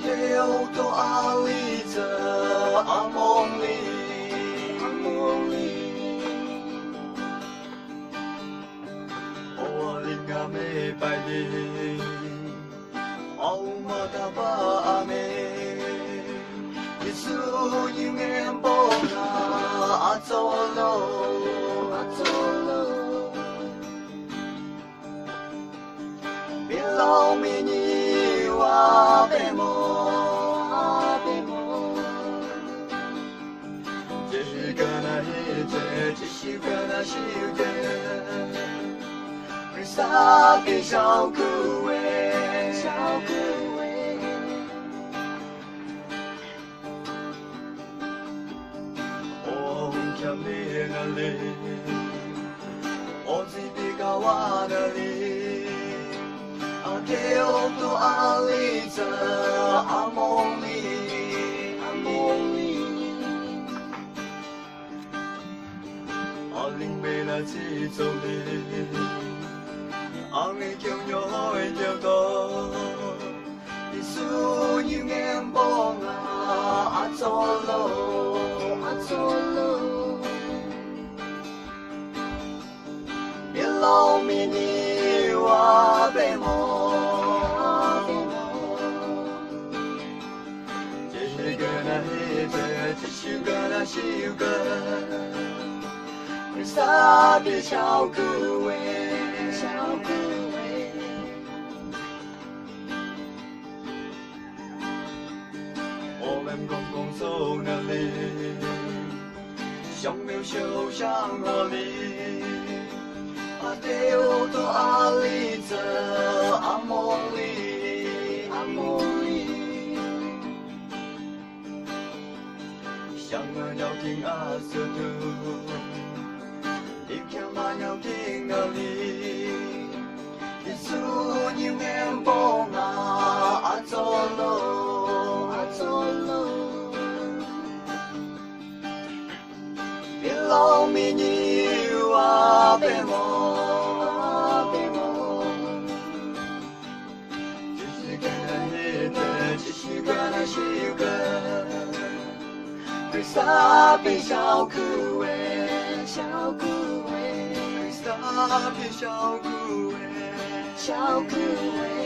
丢多阿里这阿梦里，我灵感没白的，奥马达巴阿妹，一束永远不拿阿走路，阿走路，别老迷你哇别梦。只是个那是个，而撒给小苦味，小苦味。我看你那里，我自己搞我那里，啊给我多阿里这阿梦里，阿梦里。linh bê là chỉ trong đi anh ấy kêu nhỏ ấy kêu to đi su như em bông à cho lâu biết lâu mi đi qua bề mồ chỉ cái này chỉ cái là chỉ cái撒别小苦味，小苦味。我们共同走那里，像没有受伤哪里？阿丢多阿里这阿梦里，阿梦里。想我要听阿瑟杜。mà nhau tiếng nào đi Giêsu như em bông à cho lâu biết lâu mi nhiều à bề mồ chỉ cái này chỉ cái này chỉ cái người xa bị sao cứ về sao cứ 小苦味，小苦味。